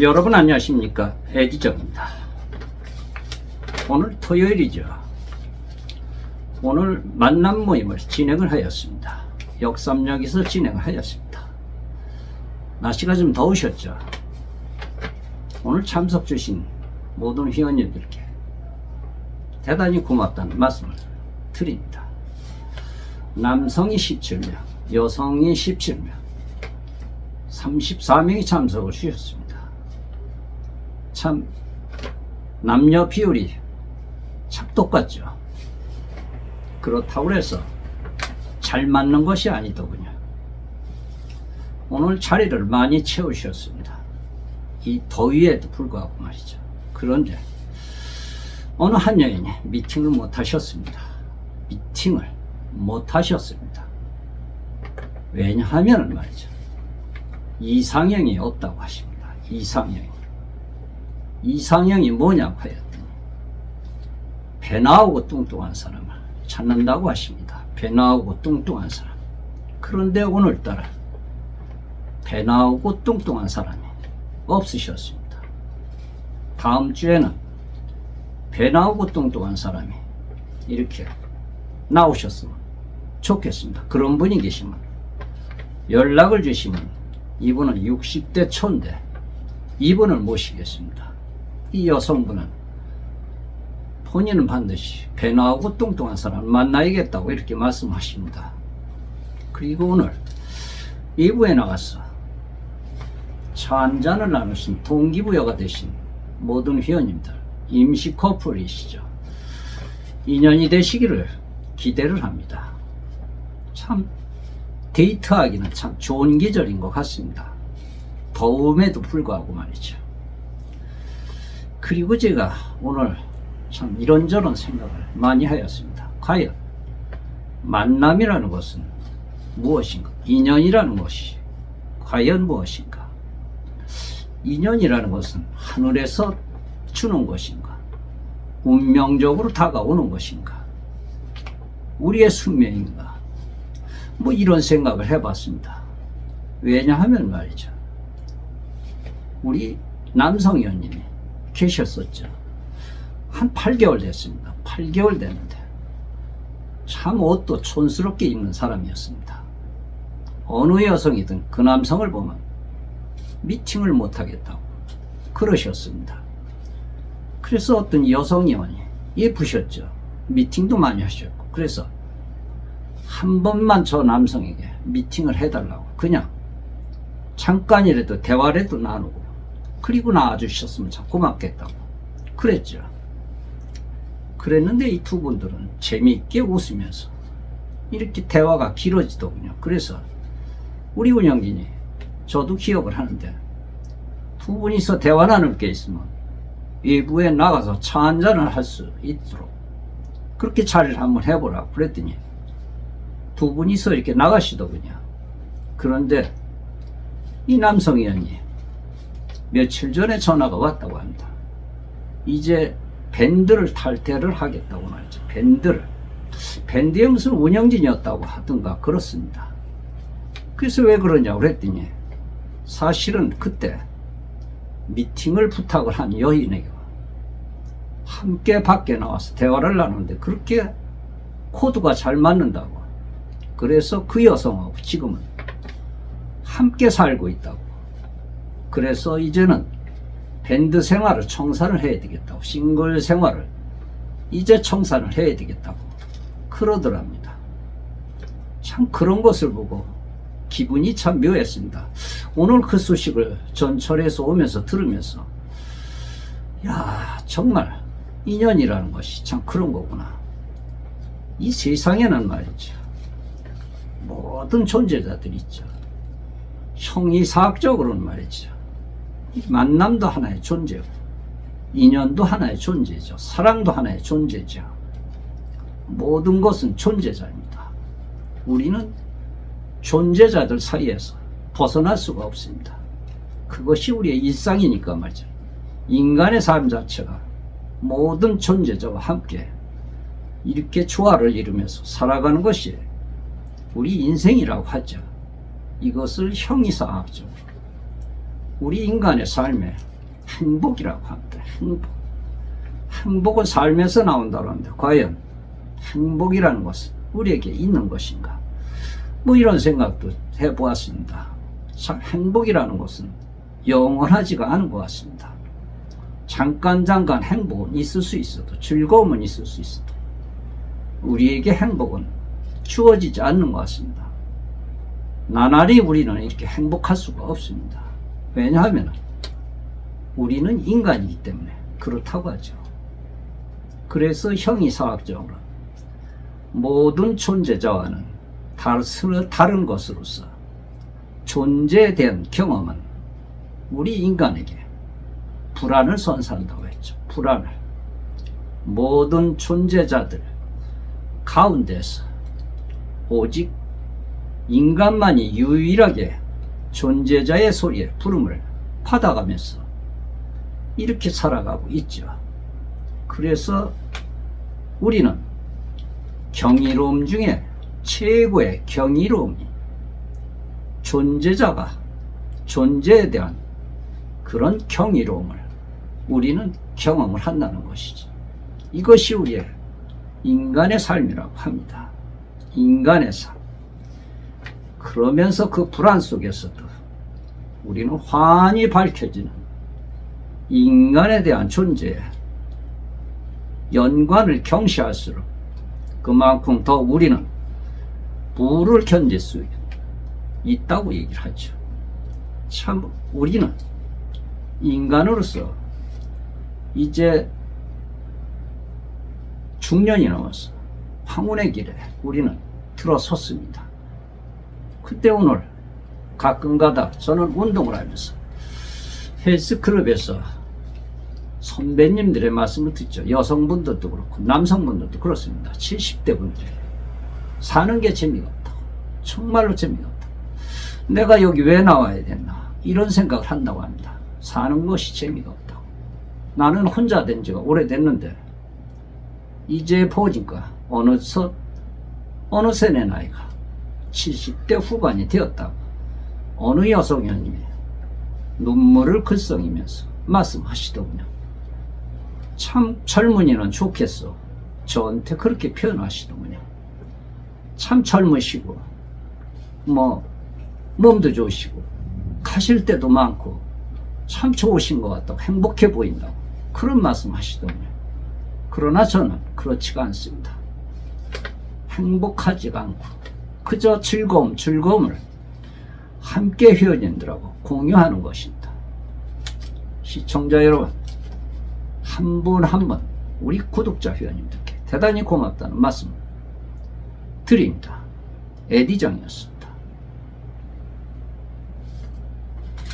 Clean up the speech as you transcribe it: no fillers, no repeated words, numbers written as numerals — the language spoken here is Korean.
여러분 안녕하십니까, 애기정입니다. 오늘 토요일이죠. 오늘 만남 모임을 진행을 하였습니다. 역삼역에서 진행을 하였습니다. 날씨가 좀 더우셨죠. 오늘 참석 주신 모든 회원님들께 대단히 고맙다는 말씀을 드립니다. 남성이 17명, 여성이 17명, 34명이 참석을 주셨습니다. 참 남녀 비율이 참 똑같죠. 그렇다고 해서 잘 맞는 것이 아니더군요. 오늘 자리를 많이 채우셨습니다. 이 더위에도 불구하고 말이죠. 그런데 어느 한 여인이 미팅을 못 하셨습니다. 미팅을 못 하셨습니다. 왜냐하면 말이죠, 이상형이 없다고 하십니다. 이상형이 뭐냐고 하였더니 배 나오고 뚱뚱한 사람을 찾는다고 하십니다. 배 나오고 뚱뚱한 사람. 그런데 오늘따라 배 나오고 뚱뚱한 사람이 없으셨습니다. 다음 주에는 배 나오고 뚱뚱한 사람이 이렇게 나오셨으면 좋겠습니다. 그런 분이 계시면 연락을 주시면 이분은 60대 초인데 이분을 모시겠습니다. 이 여성분은 본인은 반드시 배 나오고 뚱뚱한 사람을 만나야겠다고 이렇게 말씀하십니다. 그리고 오늘 2부에 나가서 차 한잔을 나누신 동기부여가 되신 모든 회원님들, 임시 커플이시죠. 인연이 되시기를 기대를 합니다. 참 데이트하기는 참 좋은 계절인 것 같습니다. 더움에도 불구하고 말이죠. 그리고 제가 오늘 참 이런저런 생각을 많이 하였습니다. 과연 만남이라는 것은 무엇인가? 인연이라는 것이 과연 무엇인가? 인연이라는 것은 하늘에서 주는 것인가? 운명적으로 다가오는 것인가? 우리의 숙명인가? 뭐 이런 생각을 해봤습니다. 왜냐하면 말이죠, 우리 남성 회원님이 계셨었죠. 한 8개월 됐습니다. 8개월 됐는데 참 옷도 촌스럽게 입는 사람이었습니다. 어느 여성이든 그 남성을 보면 미팅을 못하겠다고 그러셨습니다. 그래서 어떤 여성 회원이 예쁘셨죠. 미팅도 많이 하셨고, 그래서 한 번만 저 남성에게 미팅을 해달라고 그냥 잠깐이라도 대화라도 나누고 그리고 나와주셨으면 참 고맙겠다고 그랬죠. 그랬는데 이 두 분들은 재미있게 웃으면서 이렇게 대화가 길어지더군요. 그래서 우리 운영진이, 저도 기억을 하는데, 두 분이서 대화 나눌 게 있으면 외부에 나가서 차 한잔을 할 수 있도록 그렇게 자리를 한번 해보라고 그랬더니 두 분이서 이렇게 나가시더군요. 그런데 이 남성 의원이 며칠 전에 전화가 왔다고 합니다. 이제 밴드를 탈퇴를 하겠다고 말이죠. 밴드에 무슨 운영진이었다고 하던가 그렇습니다. 그래서 왜 그러냐고 그랬더니 사실은 그때 미팅을 부탁을 한 여인에게 함께 밖에 나와서 대화를 나누는데 그렇게 코드가 잘 맞는다고, 그래서 그 여성하고 지금은 함께 살고 있다고, 그래서 이제는 밴드 생활을 청산을 해야 되겠다고, 싱글 생활을 이제 청산을 해야 되겠다고 그러더랍니다. 참 그런 것을 보고 기분이 참 묘했습니다. 오늘 그 소식을 전철에서 오면서 들으면서, 야, 정말 인연이라는 것이 참 그런 거구나. 이 세상에는 말이죠, 모든 존재자들이 있죠. 형이사학적으로는 말이죠, 이 만남도 하나의 존재고, 인연도 하나의 존재죠. 사랑도 하나의 존재죠. 모든 것은 존재자입니다. 우리는 존재자들 사이에서 벗어날 수가 없습니다. 그것이 우리의 일상이니까 말이죠. 인간의 삶 자체가 모든 존재자와 함께 이렇게 조화를 이루면서 살아가는 것이 우리 인생이라고 하죠. 이것을 형이사학적으로 우리 인간의 삶에 행복이라고 합니다. 행복은 삶에서 나온다는데 과연 행복이라는 것은 우리에게 있는 것인가? 뭐 이런 생각도 해보았습니다. 참 행복이라는 것은 영원하지가 않은 것 같습니다. 잠깐 행복은 있을 수 있어도, 즐거움은 있을 수 있어도 우리에게 행복은 주어지지 않는 것 같습니다. 나날이 우리는 이렇게 행복할 수가 없습니다. 왜냐하면 우리는 인간이기 때문에 그렇다고 하죠. 그래서 형이사학적으로 모든 존재자와는 다른 것으로서 존재에 대한 경험은 우리 인간에게 불안을 선사한다고 했죠. 불안을. 모든 존재자들 가운데서 오직 인간만이 유일하게 존재자의 소리에 부름을 받아가면서 이렇게 살아가고 있죠. 그래서 우리는 경이로움 중에 최고의 경이로움이 존재자가 존재에 대한 그런 경이로움을 우리는 경험을 한다는 것이죠. 이것이 우리의 인간의 삶이라고 합니다. 인간의 삶. 그러면서 그 불안 속에서도 우리는 환히 밝혀지는 인간에 대한 존재에 연관을 경시할수록 그만큼 더 우리는 불을 견딜 수 있다고 얘기를 하죠. 참 우리는 인간으로서 이제 중년이 넘어서 황혼의 길에 우리는 들어섰습니다. 그때 오늘 가끔가다 저는 운동을 하면서 헬스클럽에서 선배님들의 말씀을 듣죠. 여성분들도 그렇고 남성분들도 그렇습니다. 70대 분들이 사는 게 재미가 없다고, 정말로 재미가 없다고, 내가 여기 왜 나와야 됐나 이런 생각을 한다고 합니다. 사는 것이 재미가 없다고. 나는 혼자 된 지가 오래됐는데 이제 보니까 어느새 내 나이가 70대 후반이 되었다고 어느 여성님이 눈물을 글썽이면서 말씀하시더군요. 참 젊은이는 좋겠어. 저한테 그렇게 표현하시더군요. 참 젊으시고 몸도 좋으시고 가실 때도 많고 참 좋으신 것 같다고, 행복해 보인다고 그런 말씀 하시더군요. 그러나 저는 그렇지가 않습니다. 행복하지가 않고 그저 즐거움을 함께 회원님들하고 공유하는 것입니다. 시청자 여러분, 한 분 한 분 우리 구독자 회원님들께 대단히 고맙다는 말씀 드립니다. 에디정이었습니다.